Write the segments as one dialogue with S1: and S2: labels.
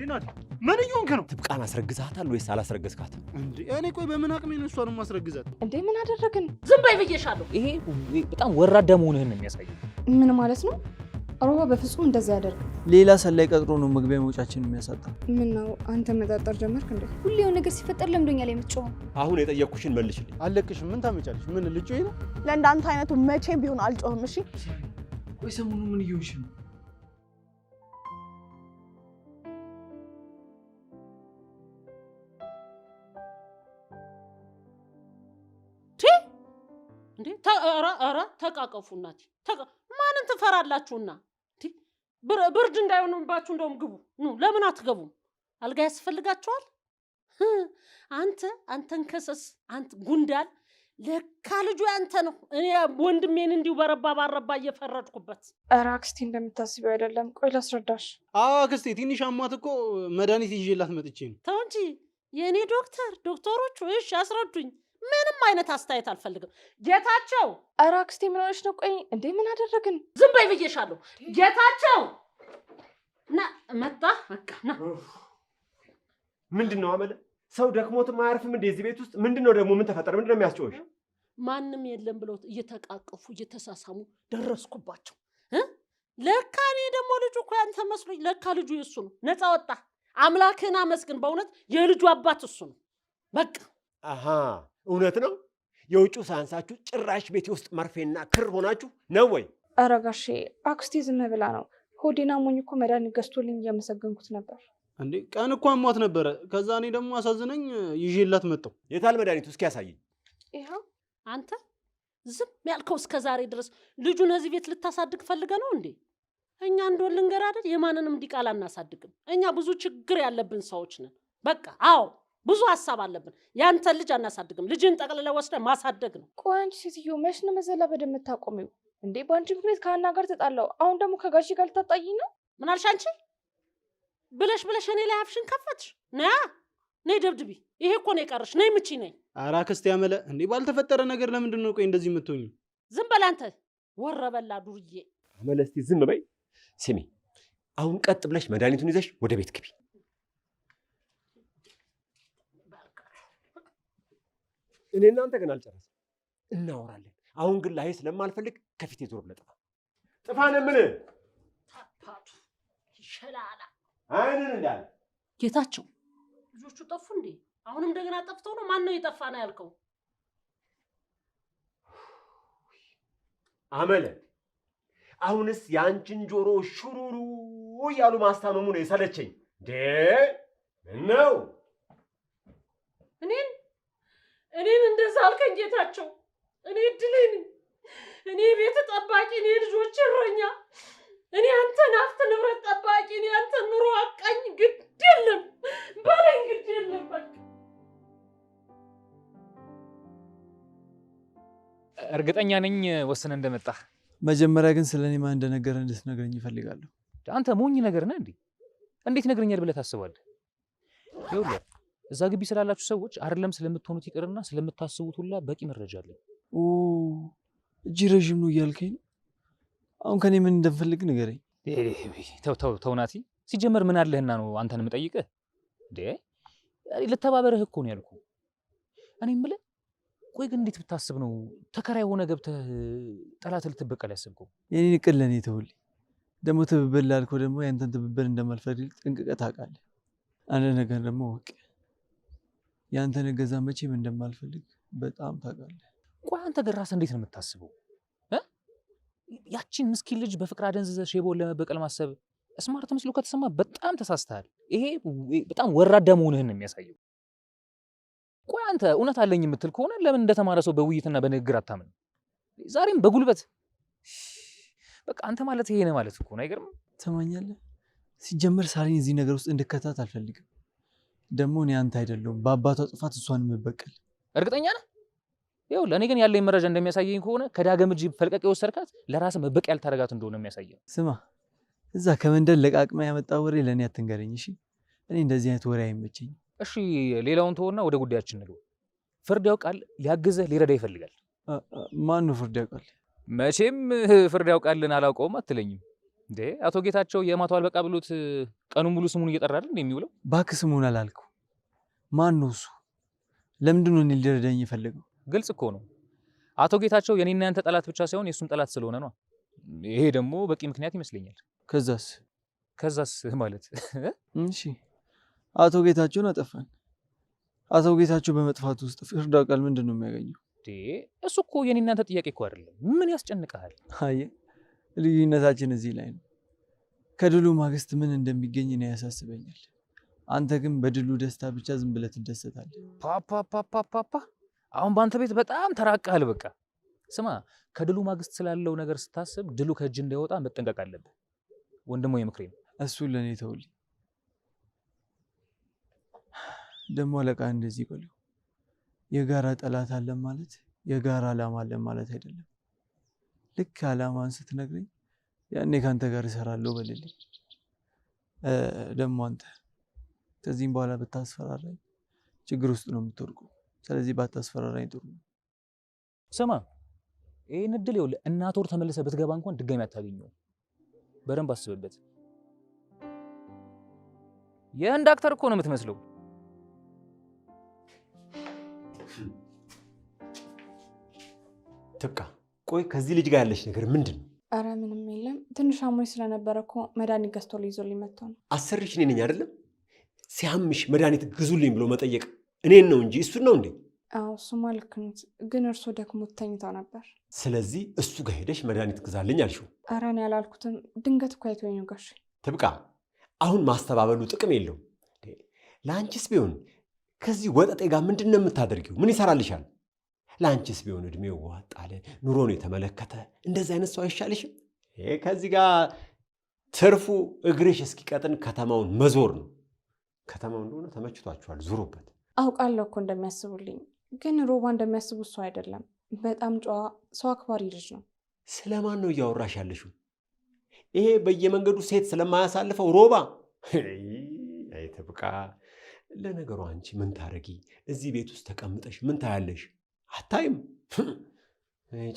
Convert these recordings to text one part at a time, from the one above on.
S1: ናዲ ምን እየሆንክ ነው?
S2: ትብቃን አስረግዛታል ወይስ አላስረገዝካት?
S1: እንዴ እኔ ቆይ በምን አቅሜ ነው እሷን ማስረግዛት?
S3: እንዴ ምን አደረግን?
S4: ዝም በይ ብዬሻለሁ።
S2: ይሄ በጣም ወራዳ መሆንህን ነው የሚያሳየው።
S3: ምን ማለት ነው? አሮባ በፍጹም እንደዛ ያደርግ።
S5: ሌላ ሰላይ ቀጥሮ ነው መግቢያ መውጫችን የሚያሳጣ።
S3: ምን ነው አንተ መጣጣር ጀመርክ እንዴ?
S6: ሁሌው ነገር ሲፈጠር ለምዶኛል የምትጮኸው።
S2: አሁን የጠየቅኩሽን መልሽልኝ።
S1: አለቅሽም። ምን ታመጫለሽ? ምን ልጮይ ነው?
S7: ለእንዳንተ አይነቱ መቼም ቢሆን አልጮህም። እሺ
S5: ቆይ ሰሞኑን ምን እየሆንሽ ነው?
S4: እንዴ ኧረ ተቃቀፉ እናቴ። ማንን ትፈራላችሁና? ብርድ እንዳይሆንባችሁ እንደውም ግቡ። ለምን አትገቡም? አልጋ ያስፈልጋችኋል። አንተን ከሰስ አንተ ጉንዳል። ለካ ልጁ ያንተ ነው። እኔ ወንድሜን እንዲሁ በረባ ባረባ እየፈረድኩበት።
S3: ኧረ አክስቴ እንደምታስቢው አይደለም። ቆይ ላስረዳሽ።
S1: አክስቴ ትንሽ አሟት እኮ መድኃኒት ይዤላት መጥቼ ነው።
S4: ተው እንጂ የእኔ ዶክተሮቹ እሺ አስረዱኝ። ምንም አይነት አስተያየት አልፈልግም። ጌታቸው!
S3: ኧረ አክስቴ ምን ሆነሽ ነው? ቆይ እንዴ ምን አደረግን?
S4: ዝም በይ ብዬሻለሁ። ጌታቸው! ና መጣ። በቃ ና።
S2: ምንድነው አመለ? ሰው ደክሞትም አያርፍም እንዴ እዚህ ቤት ውስጥ? ምንድነው ደግሞ? ምን ተፈጠረ? ምንድነው የሚያስጮህሽ?
S4: ማንም የለም ብለው እየተቃቀፉ እየተሳሳሙ ደረስኩባቸው። ለካ እኔ ደግሞ ልጁ እኮ ያንተ መስሎኝ፣ ለካ ልጁ የሱ ነው። ነፃ ወጣ። አምላክህን አመስግን። በእውነት የልጁ አባት እሱ ነው። በቃ
S2: አሃ እውነት ነው። የውጭው ሳንሳችሁ ጭራሽ ቤቴ ውስጥ መርፌና ክር ሆናችሁ ነው ወይ?
S3: ኧረ ጋሼ አክስቴ ዝም ብላ ነው። ሆዴና ሞኝ እኮ መድኃኒት ገዝቶልኝ እያመሰገንኩት ነበር።
S1: እንዴ ቀን እኮ አሟት ነበረ። ከዛ እኔ ደግሞ አሳዝነኝ ይዤላት መጣሁ።
S2: የታል መድኃኒቱ? እስኪ ያሳየኝ።
S4: ይኸው። አንተ ዝም ያልከው እስከ ዛሬ ድረስ ልጁን እዚህ ቤት ልታሳድግ ፈልገ ነው እንዴ? እኛ እንደው ልንገር አይደል የማንንም ዲቃላ አናሳድግም። እኛ ብዙ ችግር ያለብን ሰዎች ነን። በቃ አዎ ብዙ ሐሳብ አለብን። ያንተ ልጅ አናሳድግም። ልጅን ጠቅልለ ወስደ ማሳደግ ነው።
S3: ቆይ አንቺ ሴትዮ መች ነው መዘላበድ የምታቆሚው እንዴ? በአንቺ ምክንያት ከሀና ጋር ተጣላው። አሁን ደግሞ ከጋሺ ጋር ልታጣይኝ ነው?
S4: ምን አልሽ አንቺ? ብለሽ እኔ ላይ አፍሽን ከፈትሽ። ነይ ደብድቢ። ይሄ እኮ ነው የቀረሽ። ነይ ምቺ ነኝ።
S1: ኧረ አክስቴ ያመለ እንዴ ባልተፈጠረ ነገር ለምንድን ነው ቆይ እንደዚህ የምትሆኚው?
S4: ዝም በል አንተ ወረበላ ዱርዬ።
S2: አመለ እስቲ ዝም በይ። ስሚ አሁን ቀጥ ብለሽ መድኃኒቱን ይዘሽ ወደ ቤት ግቢ። እኔ እናንተ ግን አልጨረስም። እናወራለን። አሁን ግን ላይ ስለማልፈልግ ከፊቴ ዞር ብለህ ጥፋ። ጥፋ ነው የምልህ።
S4: ታፓቱ ይሸላላ
S2: አይንን እንዳለ
S4: ጌታቸው ልጆቹ ጠፉ እንዴ? አሁንም እንደገና ጠፍተው ነው? ማን ነው የጠፋ ነው ያልከው?
S2: አመለ አሁንስ ያንቺን ጆሮ ሹሩሩ እያሉ ማስታመሙ ነው የሰለቸኝ። ምን ነው
S4: እኔን እንደዛ አልከኝ ጌታቸው? እኔ እድሌ ነኝ። እኔ ቤት ጠባቂ፣ እኔ ልጆች እረኛ፣ እኔ አንተን ሀብት ንብረት ጠባቂ፣ እኔ አንተን ኑሮ አቃኝ። ግድ የለም በለኝ፣ ግድ የለም በቃ።
S8: እርግጠኛ ነኝ ወስነ እንደመጣ።
S5: መጀመሪያ ግን ስለኔ ማን እንደነገረ እንድትነግረኝ ይፈልጋለሁ።
S8: አንተ ሞኝ ነገር ነህ እንዴ? እንዴት ነግረኛል ብለህ ታስባለህ? ይኸውልህ እዛ ግቢ ስላላችሁ ሰዎች አይደለም ስለምትሆኑት ይቅርና ስለምታስቡት ሁላ በቂ መረጃ አለኝ።
S5: እጅ ረዥም ነው እያልከኝ ነው? አሁን ከኔ ምን እንደምፈልግ ንገረኝ።
S8: ተው ናቲ፣ ሲጀመር ምን አለህና ነው አንተን የምጠይቅህ? ልተባበረህ እኮ ነው ያልኩህ። እኔ የምልህ ቆይ ግን እንዴት ብታስብ ነው ተከራይ ሆነ ገብተህ ጠላት ልትበቀል ያሰብከው?
S5: የኔን ቅል ለኔ ተውልኝ። ደግሞ ትብብር ላልከው ደግሞ ያንተን ትብብር እንደማልፈልግ ጠንቅቀህ ታውቃለህ። አንድ ነገር ደግሞ ወቅ ያንተን እገዛ መቼም እንደማልፈልግ በጣም ታውቃለህ።
S8: ቆይ አንተ ግን ራስህ እንዴት ነው የምታስበው? ያቺን ምስኪን ልጅ በፍቅር አደንዝዘህ ሼቦን ለመበቀል ማሰብ ስማርት መስሎ ከተሰማ በጣም ተሳስተሃል። ይሄ በጣም ወራዳ መሆንህን ነው የሚያሳየው። ቆይ አንተ እውነት አለኝ የምትል ከሆነ ለምን እንደተማረ ሰው በውይይትና በንግግር አታምን? ዛሬም በጉልበት በቃ አንተ ማለት ይሄ ነው ማለት እኮ ነው። አይገርም?
S5: ትሰማኛለህ? ሲጀመር ሳሪን እዚህ ነገር ውስጥ እንድከታት አልፈልግም። ደግሞ እኔ አንተ አይደለሁም በአባቷ ጥፋት እሷን የምበቀል።
S8: እርግጠኛ ነህ? ይኸው ለእኔ ግን ያለኝ መረጃ እንደሚያሳየኝ ከሆነ ከዳግም እጅ ፈልቀቅ የወሰድካት ለራስህ መበቀል ያልታረጋት እንደሆነ የሚያሳየው።
S5: ስማ እዛ ከመንደር ለቃቅማ ያመጣ ወሬ ለእኔ አትንገረኝ እሺ? እኔ እንደዚህ አይነት ወሬ አይመቸኝም።
S8: እሺ ሌላውን ተወና ወደ ጉዳያችን እንግባ። ፍርድ ያውቃል፣ ሊያግዝህ ሊረዳ ይፈልጋል።
S5: ማን ነው ፍርድ ያውቃል?
S8: መቼም ፍርድ ያውቃልን አላውቀውም አትለኝም። እንዴ አቶ ጌታቸው የማቶ አልበቃ ብሎት ቀኑን ሙሉ ስሙን እየጠራ አይደል የሚውለው?
S5: እባክህ ስሙን አላልኩ። ማን ነው እሱ? ለምንድን ነው እኔ ሊረዳኝ የፈለገው?
S8: ግልጽ እኮ ነው። አቶ ጌታቸው የኔና ያንተ ጠላት ብቻ ሳይሆን የሱም ጠላት ስለሆነ ነው። ይሄ ደግሞ በቂ ምክንያት ይመስለኛል። ከዛስ ማለት
S5: እሺ አቶ ጌታቸውን አጠፋን። አቶ ጌታቸው በመጥፋት ውስጥ ፍርድ አቃል ምንድን ነው የሚያገኘው?
S8: እሱ እኮ የኔና ያንተ ጥያቄ እኮ አይደለም። ምን ያስጨንቃል?
S5: አየህ ልዩነታችን እዚህ ላይ ነው። ከድሉ ማግስት ምን እንደሚገኝ እኔ ያሳስበኛል። አንተ ግን በድሉ ደስታ ብቻ ዝም ብለህ ትደሰታለህ።
S8: ፓፓ አሁን በአንተ ቤት በጣም ተራቃል። በቃ ስማ፣ ከድሉ ማግስት ስላለው ነገር ስታስብ ድሉ ከእጅ እንዳይወጣ መጠንቀቅ አለብህ። ወንድሞ የምክሬ ነው።
S5: እሱን ለእኔ ተውልኝ። ደግሞ አለቃ እንደዚህ በለው፣ የጋራ ጠላት አለን ማለት የጋራ ዓላማ አለን ማለት አይደለም። ልክ ዓላማን ስትነግረኝ ያኔ ከአንተ ጋር እሰራለሁ በልልኝ። ደግሞ አንተ ከዚህም በኋላ ብታስፈራራኝ ችግር ውስጥ ነው የምትወድቀው። ስለዚህ ባታስፈራራኝ ጥሩ ነው።
S8: ስማ ይህን እድል ይኸውልህ እናት ወር ተመልሰህ ብትገባ እንኳን ድጋሚ አታገኘውም። በደንብ አስብበት። የህንድ አክተር እኮ ነው የምትመስለው።
S2: ትብቃ። ቆይ ከዚህ ልጅ ጋር ያለሽ ነገር ምንድን ነው?
S3: አረ ምንም የለም። ትንሽ አሞኝ ስለነበረ እኮ መድኃኒት ገዝቶ ይዞልኝ መጥቶ ነው።
S2: አሰሪሽ እኔ ነኝ አይደለም? ሲያምሽ መድኃኒት ግዙልኝ ብሎ መጠየቅ እኔን ነው እንጂ እሱን ነው እንዴ?
S3: አዎ እሱማ ልክ ነዎት፣ ግን እርሶ ደክሞት ተኝተው ነበር።
S2: ስለዚህ እሱ ጋር ሄደሽ መድኃኒት ግዛልኝ አልሽው?
S3: አረ እኔ ያላልኩትም ድንገት እኮ አይቶኝ ነው ጋሽ።
S2: ትብቃ። አሁን ማስተባበሉ ጥቅም የለውም። ለአንቺስ ቢሆን ከዚህ ወጠጤ ጋር ምንድን ነው የምታደርጊው? ምን ይሰራልሻል? ለአንቺስ ቢሆን እድሜው ዋጥ አለ፣ ኑሮን የተመለከተ እንደዚህ አይነት ሰው አይሻልሽም? ከዚህ ጋር ትርፉ እግርሽ እስኪቀጥን ከተማውን መዞር ነው። ከተማው እንደሆነ ተመችቷችኋል፣ ዙሩበት።
S3: አውቃለሁ እኮ እንደሚያስቡልኝ፣ ግን ሮባ እንደሚያስቡ እሱ አይደለም። በጣም ጨዋ ሰው አክባሪ ልጅ ነው።
S2: ስለማን ነው እያወራሽ ያለሽው? ይሄ በየመንገዱ ሴት ስለማያሳልፈው ሮባ? አይ ትብቃ። ለነገሩ አንቺ ምን ታረጊ? እዚህ ቤት ውስጥ ተቀምጠሽ ምን ታያለሽ? አታይም?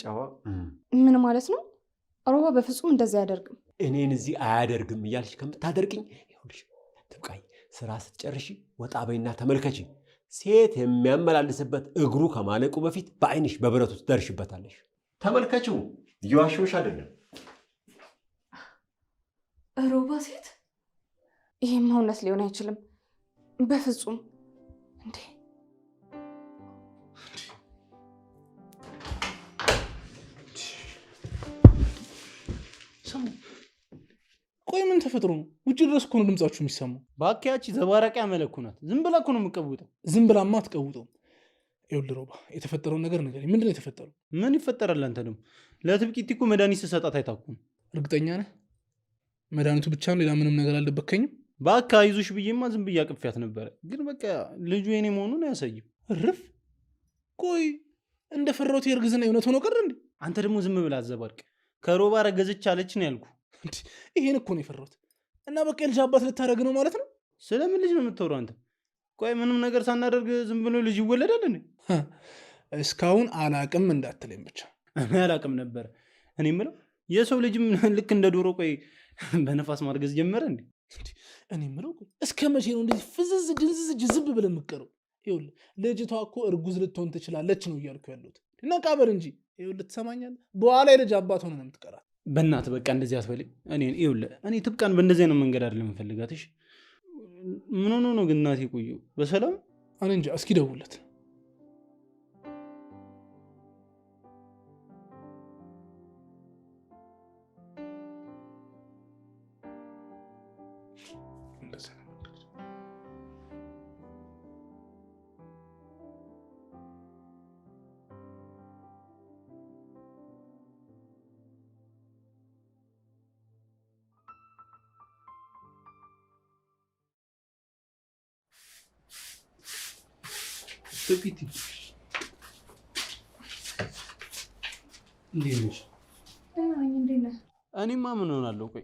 S2: ጨዋ
S3: ምን ማለት ነው? ሮባ በፍጹም እንደዚህ አያደርግም።
S2: እኔን እዚህ አያደርግም እያልሽ ከምታደርግኝ ይኸውልሽ ትብቃይ፣ ስራ ስትጨርሺ ወጣ በይና ተመልከች። ሴት የሚያመላልስበት እግሩ ከማለቁ በፊት በአይንሽ በብረቱ ትደርሽበታለሽ። ተመልከችው። እየዋሸሁሽ አይደለም።
S3: ሮባ ሴት? ይሄማ እውነት ሊሆን አይችልም በፍጹም። እንዴ
S9: ቆይ ምን ተፈጥሮ ነው? ውጭ ድረስ እኮ ነው ድምጻችሁ የሚሰማው።
S1: ባኪያቺ ዘባራቂ ያመለኩናት። ዝም ብላ እኮ ነው የምትቀውጠው።
S9: ዝም ብላማ አትቀውጠው። ይኸውልህ ሮባ፣ የተፈጠረውን ነገር ንገረኝ። ምንድን ነው የተፈጠረው?
S1: ምን ይፈጠራል? አንተ ደግሞ ለትብቂት እኮ መድኃኒት ስሰጣት አይታኩም።
S9: እርግጠኛ ነህ? መድኃኒቱ ብቻ ነው? ሌላ ምንም ነገር አልደበከኝም?
S1: ባካ ይዙሽ ብዬማ ዝም ብዬ አቅፌያት ነበረ። ግን በቃ ልጁ የኔ መሆኑን አያሳይም።
S9: እርፍ። ቆይ እንደፈራሁት የእርግዝና የእውነት ሆኖ ቀረ እንዴ?
S1: አንተ ደግሞ ዝም ብላ አዘባርቅ። ከሮባ ረገዘች አለች ነው ያልኩ።
S9: ይሄን እኮ ነው የፈራሁት። እና በቃ የልጅ አባት ልታደርግ ነው ማለት ነው?
S1: ስለምን ልጅ ነው የምታወራው አንተ? ቆይ ምንም ነገር ሳናደርግ ዝም ብሎ ልጅ ይወለዳል እንዴ?
S9: እስካሁን አላቅም እንዳትለኝ ብቻ።
S1: እኔ አላቅም ነበር። እኔ የምለው የሰው ልጅም ልክ እንደ ዶሮ ቆይ በነፋስ ማርገዝ ጀመረ እንዴ?
S9: እኔ የምለው እስከ መቼ ነው እንደዚህ ፍዝዝ ድንዝዝ ጅዝብ ብለህ የምትቀረው? ይኸውልህ ልጅቷ እኮ እርጉዝ ልትሆን ትችላለች ነው እያልኩ ያለሁት። ነቃ በል እንጂ። ይኸውልህ ትሰማኛለህ? በኋላ የልጅ አባት ሆነ ነው የምትቀራት።
S1: በእናትህ በቃ እንደዚህ አትበልኝ። እኔ ትብቃን በእንደዚህ አይነት መንገድ አይደለም የምፈልጋት። እሺ ምን ሆኖ ነው ግን እናቴ? ቆየው በሰላም
S9: እኔ እንጃ። እስኪ ደውለት።
S1: ትብቂት እንዴት ነሽ? እኔማ ምን ሆናለሁ? ቆይ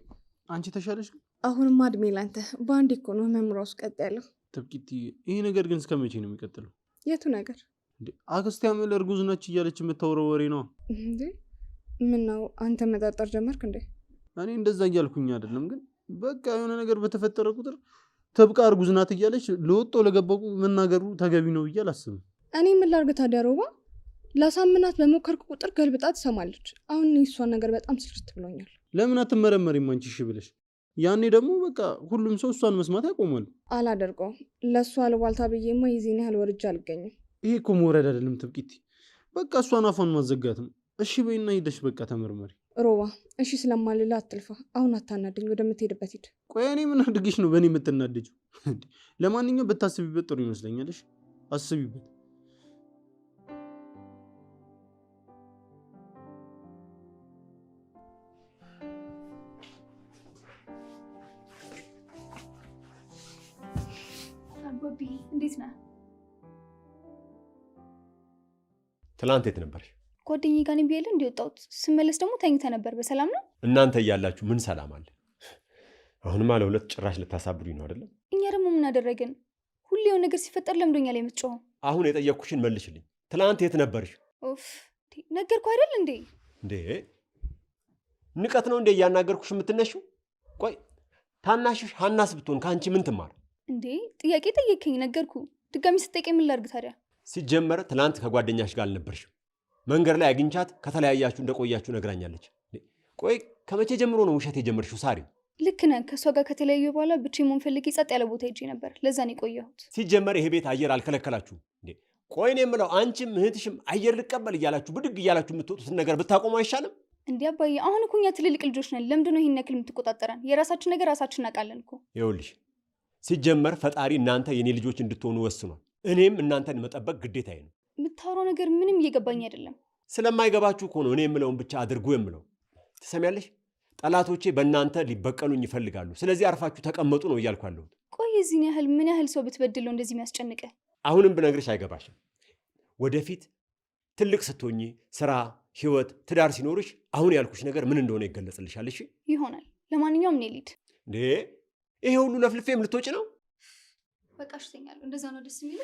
S1: አንቺ ተሻለሽ?
S7: አሁንማ እድሜ ላንተ። በአንድ እኮ ነው ህመም ራሱ ቀጥ ያለው።
S1: ትብቂት ይሄ ነገር ግን እስከ መቼ ነው የሚቀጥለው?
S7: የቱ ነገር?
S1: አክስቴ አመል እርጉዝ ነች እያለች የምታወራው ወሬ ነው
S7: እንዴ? ምን ነው አንተ መጠርጠር ጀመርክ እንዴ?
S1: እኔ እንደዛ እያልኩኝ አይደለም፣ ግን በቃ የሆነ ነገር በተፈጠረ ቁጥር ተብቃ እርጉዝ ናት እያለች ለወጦ ለገባው መናገሩ ተገቢ ነው ብዬ አላስብም።
S7: እኔ ምን ላድርግ ታዲያ ሮባ? ላሳምናት በሞከርኩ ቁጥር ገልብጣ ትሰማለች። አሁን እሷን ነገር በጣም ስልችት ብሎኛል።
S1: ለምን አትመረመሪም አንቺ? እሺ ብለሽ ያኔ ደግሞ በቃ ሁሉም ሰው እሷን መስማት ያቆማል።
S7: አላደርገውም። ለእሷ አልባልታ ብዬማ የዚህን ያህል ወርጃ አልገኝም።
S1: ይሄ እኮ መውረድ አይደለም ትብቂት፣ በቃ እሷን አፏን ማዘጋት ነው። እሺ በይና ሂደሽ በቃ ተመርመሪ።
S7: ሮባ እሺ ስለማልላ አትልፋ። አሁን አታናደኝ፣ ወደምትሄድበት ሂድ።
S1: ቆይ እኔ ምን አድርጌሽ ነው በእኔ የምትናደጂው? ለማንኛውም ብታስቢበት ጥሩ ይመስለኛል። እሺ አስቢበት።
S6: አባቢ እንዴት ነህ?
S2: ትላንት የት ነበርሽ?
S6: ጓደኛዬ ጋር ነኝ ብዬሽ እንደወጣሁት ስመለስ ደግሞ ተኝተህ ነበር። በሰላም ነው?
S2: እናንተ እያላችሁ ምን ሰላም አለ? አሁንማ ለሁለት ጭራሽ ልታሳብዱኝ ነው አይደለም?
S6: እኛ ደግሞ ምን አደረግን? ሁሌ የሆነ ነገር ሲፈጠር ለምዶኛል የምትጮኸው።
S2: አሁን የጠየቅኩሽን መልሽልኝ። ትላንት የት ነበርሽ?
S6: ኦፍ ነገርኩህ አይደል እንዴ?
S2: እንዴ ንቀት ነው እንዴ እያናገርኩሽ የምትነሺው? ቆይ ታናሽሽ ሀናስ ብትሆን ከአንቺ ምን ትማር
S6: እንዴ? ጥያቄ ጠየቅከኝ ነገርኩህ። ድጋሚ ስትጠይቀኝ ምን ላድርግ ታዲያ?
S2: ሲጀመር ትላንት ከጓደኛሽ ጋር አልነበርሽም። መንገድ ላይ አግኝቻት ከተለያያችሁ እንደቆያችሁ ነግራኛለች። ቆይ ከመቼ ጀምሮ ነው ውሸት የጀመርሽው ሳሪ?
S6: ልክ ነህ። ከእሷ ጋር ከተለያዩ በኋላ ብቻዬን መሆን ፈልጌ ጸጥ ያለ ቦታ ሄጄ ነበር። ለዛ ነው የቆየሁት።
S2: ሲጀመር ይሄ ቤት አየር አልከለከላችሁም እንዴ? ቆይ እኔ የምለው አንቺም እህትሽም አየር ልቀበል እያላችሁ ብድግ እያላችሁ የምትወጡትን ነገር ብታቆሙ አይሻልም?
S6: እንዲህ አባዬ፣ አሁን እኮ እኛ ትልልቅ ልጆች ነን። ለምንድን ነው ይህን ያክል የምትቆጣጠረን? የራሳችን ነገር ራሳችን እናውቃለን እኮ።
S2: ይኸውልሽ ሲጀመር ፈጣሪ እናንተ የኔ ልጆች እንድትሆኑ ወስኗል። እኔም እናንተን መጠበቅ ግዴታዬ ነው።
S6: የምታወራው ነገር ምንም እየገባኝ አይደለም።
S2: ስለማይገባችሁ እኮ ነው እኔ የምለውን ብቻ አድርጉ የምለው። ትሰሚያለሽ? ጠላቶቼ በእናንተ ሊበቀሉኝ ይፈልጋሉ። ስለዚህ አርፋችሁ ተቀመጡ ነው እያልኩ ያለሁት።
S6: ቆይ የዚህን ያህል ምን ያህል ሰው ብትበድለው እንደዚህ የሚያስጨንቀ?
S2: አሁንም ብነግርሽ አይገባሽም። ወደፊት ትልቅ ስትሆኚ ስራ፣ ህይወት፣ ትዳር ሲኖርሽ አሁን ያልኩሽ ነገር ምን እንደሆነ ይገለጽልሻል። እሺ
S6: ይሆናል። ለማንኛውም እኔ ልሂድ።
S2: እንዴ ይሄ ሁሉ ለፍልፌም ልትወጪ ነው?
S6: በቃ እሽተኛለሁ። እንደዛ ነው ደስ የሚል?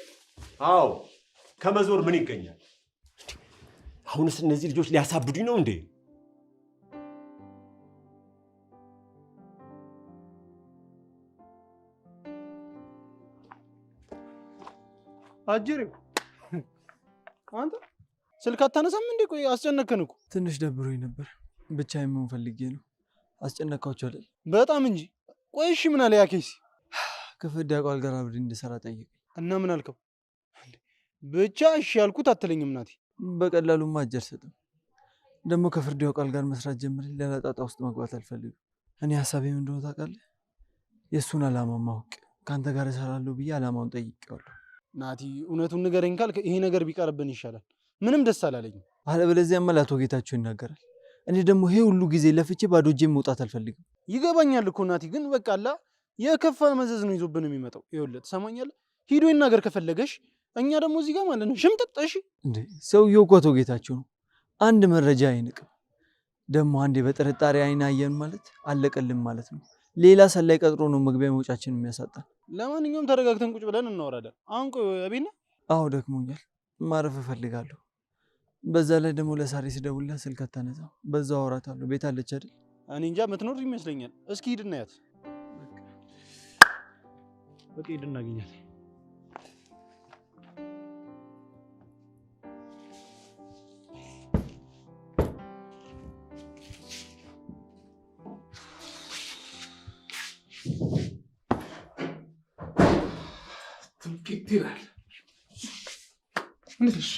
S2: አዎ ከመዞር ምን ይገኛል? አሁንስ እነዚህ ልጆች ሊያሳብዱኝ ነው እንዴ?
S1: አጅሬው አንተ ስልክ አታነሳም እንዴ? ቆይ አስጨነከን እኮ።
S5: ትንሽ ደብሮኝ ነበር። ብቻዬን መሆን ፈልጌ ነው። አስጨነቃችሁ አይደል?
S1: በጣም እንጂ። ቆይ እሺ ምን አለ ያ ኬሲ?
S5: ከፍርድ ያውቃል ጋር አብሬ እንድሰራ ጠየቀኝ።
S1: እና ምን አልከው? ብቻ እሺ ያልኩት አትለኝም ናቲ?
S5: በቀላሉማ እጅ አልሰጥም። ደግሞ ከፍርድ ያውቃል ጋር መስራት ጀምሬ ሌላ ጣጣ ውስጥ መግባት አልፈልግም። እኔ ሀሳቤ ምን እንደሆነ ታውቃለህ? የእሱን ዓላማ ማወቅ። ከአንተ ጋር እሰራለሁ ብዬ ዓላማውን ጠይቄዋለሁ።
S1: ናቲ እውነቱን ንገረኝ ካልክ ይሄ ነገር ቢቀርብን ይሻላል። ምንም ደስ አላለኝም።
S5: አለበለዚያማ ለአቶ ጌታቸው ይናገራል። እኔ ደግሞ ይሄ ሁሉ ጊዜ ለፍቼ ባዶ እጄን መውጣት አልፈልግም።
S1: ይገባኛል እኮ ናቲ፣ ግን በቃ አላ የከፋ መዘዝ ነው ይዞብን የሚመጣው። ይኸውልህ ትሰማኛለህ? ሂዶ ይናገር ከፈለገሽ፣ እኛ ደግሞ እዚህ ጋር ማለት ነው ሽምጥጥ። እሺ
S5: እንዴ ሰውየው እኮ አቶ ጌታቸው ነው። አንድ መረጃ አይንቅም። ደግሞ አንዴ በጥርጣሬ አይን አየን ማለት አለቀልን ማለት ነው። ሌላ ሰላይ ቀጥሮ ነው መግቢያ መውጫችን የሚያሳጣን።
S1: ለማንኛውም ተረጋግተን ቁጭ ብለን እናወራለን። አሁን ቆይ አቤና።
S5: አዎ ደክሞኛል፣ ማረፍ እፈልጋለሁ። በዛ ላይ ደግሞ ለሳሪ ስደውልላት ስልክ አታነሳም። በዛው አወራታለሁ። ቤት አለች አይደል?
S1: እኔ እንጃ የምትኖር ይመስለኛል። እስኪ ሂድ እናያት። በቃ ሂድ እናገኛት።
S9: ትምክት ይላል። እንዴት ነሽ?